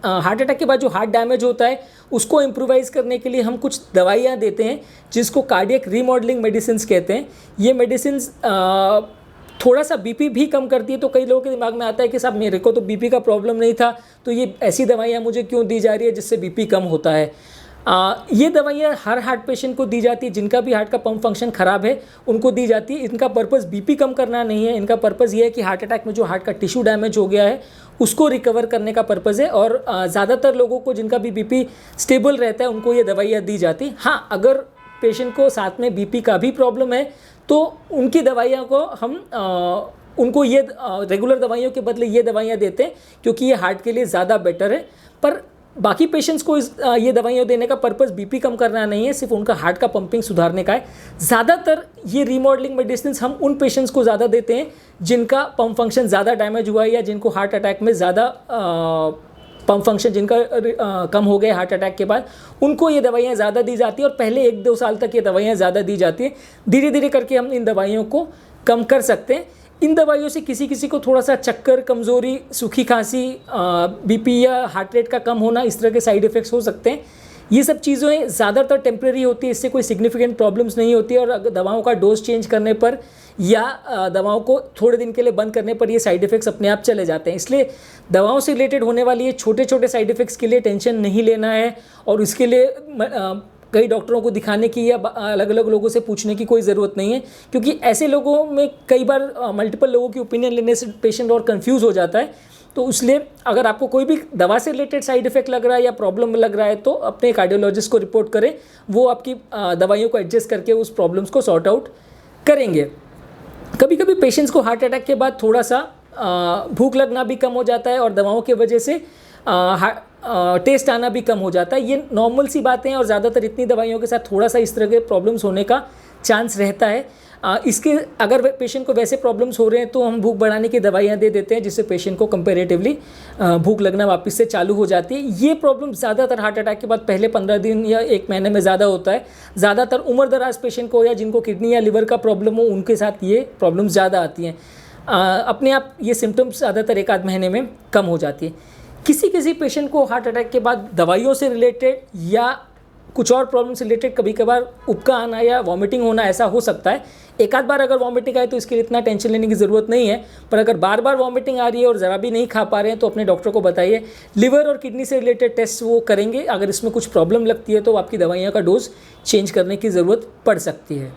Heart attack के बाद जो हार्ट डैमेज होता है उसको इम्प्रूवाइज़ करने के लिए हम कुछ दवाइयाँ देते हैं जिसको कार्डियक रीमॉडलिंग मेडिसिन्स कहते हैं। ये मेडिसिन्स थोड़ा सा बीपी भी कम करती है। तो कई लोगों के दिमाग में आता है कि साहब मेरे को तो बीपी का प्रॉब्लम नहीं था, तो ये ऐसी दवाइयाँ मुझे क्यों दी जा रही है जिससे बीपी कम होता है। ये दवाइयाँ हर हार्ट पेशेंट को दी जाती है, जिनका भी हार्ट का पंप फंक्शन ख़राब है उनको दी जाती है। इनका पर्पज़ बीपी कम करना नहीं है, इनका पर्पज़ ये है कि हार्ट अटैक में जो हार्ट का टिश्यू डैमेज हो गया है उसको रिकवर करने का पर्पज़ है। और ज़्यादातर लोगों को जिनका भी बीपी स्टेबल रहता है उनको ये दवाइयाँ दी जाती हैं। हाँ, अगर पेशेंट को साथ में बीपी का भी प्रॉब्लम है तो उनकी दवाइयों को हम उनको ये रेगुलर दवाइयों के बदले ये दवाइयाँ देते हैं क्योंकि ये हार्ट के लिए ज़्यादा बेटर है। पर बाकी पेशेंट्स को ये दवाइयाँ देने का पर्पज़ बीपी कम करना नहीं है, सिर्फ उनका हार्ट का पंपिंग सुधारने का है। ज़्यादातर ये रीमॉडलिंग मेडिसिन हम उन पेशेंट्स को ज़्यादा देते हैं जिनका पंप फंक्शन ज़्यादा डैमेज हुआ है या जिनको हार्ट अटैक में ज़्यादा पंप फंक्शन जिनका कम हो गया हार्ट अटैक के बाद, उनको ये दवाइयाँ ज़्यादा दी जाती है। और पहले 1-2 साल तक ये दवाइयाँ ज़्यादा दी जाती है। धीरे धीरे करके हम इन दवाइयों को कम कर सकते हैं। इन दवाइयों से किसी किसी को थोड़ा सा चक्कर, कमज़ोरी, सूखी खांसी, बीपी या हार्ट रेट का कम होना, इस तरह के साइड इफ़ेक्ट्स हो सकते हैं। ये सब चीज़ें ज़्यादातर टेम्प्रेरी होती है, इससे कोई सिग्निफिकेंट प्रॉब्लम्स नहीं होती है। और अगर दवाओं का डोज चेंज करने पर या दवाओं को थोड़े दिन के लिए बंद करने पर ये साइड इफ़ेक्ट्स अपने आप चले जाते हैं। इसलिए दवाओं से रिलेटेड होने वाली ये छोटे छोटे साइड इफ़ेक्ट्स के लिए टेंशन नहीं लेना है और इसके लिए कई डॉक्टरों को दिखाने की या अलग अलग लोगों से पूछने की कोई ज़रूरत नहीं है, क्योंकि ऐसे लोगों में कई बार मल्टीपल लोगों की ओपिनियन लेने से पेशेंट और कंफ्यूज हो जाता है। तो इसलिए अगर आपको कोई भी दवा से रिलेटेड साइड इफेक्ट लग रहा है या प्रॉब्लम लग रहा है तो अपने कार्डियोलॉजिस्ट को रिपोर्ट करें, वो आपकी दवाइयों को एडजस्ट करके उस प्रॉब्लम्स को सॉर्ट आउट करेंगे। कभी कभी पेशेंट्स को हार्ट अटैक के बाद थोड़ा सा भूख लगना भी कम हो जाता है और दवाओं की वजह से टेस्ट आना भी कम हो जाता है। ये नॉर्मल सी बातें हैं और ज़्यादातर इतनी दवाइयों के साथ थोड़ा सा इस तरह के प्रॉब्लम्स होने का चांस रहता है। इसके अगर पेशेंट को वैसे प्रॉब्लम्स हो रहे हैं तो हम भूख बढ़ाने की दवाइयाँ दे देते हैं, जिससे पेशेंट को कंपैरेटिवली भूख लगना वापस से चालू हो जाती है। ये प्रॉब्लम ज़्यादातर हार्ट अटैक के बाद पहले 15 दिन या 1 महीने में ज़्यादा होता है। ज़्यादातर उम्र दराज पेशेंट को या जिनको किडनी या लिवर का प्रॉब्लम हो उनके साथ ये प्रॉब्लम ज़्यादा आती हैं। अपने आप ये सिम्टम्स ज़्यादातर 1-8 महीने में कम हो जाती है। किसी किसी पेशेंट को हार्ट अटैक के बाद दवाइयों से रिलेटेड या कुछ और प्रॉब्लम से रिलेटेड कभी कभार उबका आना या वॉमिटिंग होना ऐसा हो सकता है। 1-आध बार अगर वॉमिटिंग आए तो इसके लिए इतना टेंशन लेने की ज़रूरत नहीं है, पर अगर बार बार वॉमिटिंग आ रही है और ज़रा भी नहीं खा पा रहे हैं तो अपने डॉक्टर को बताइए। लिवर और किडनी से रिलेटेड टेस्ट वो करेंगे, अगर इसमें कुछ प्रॉब्लम लगती है तो आपकी दवाइयों का डोज चेंज करने की ज़रूरत पड़ सकती है।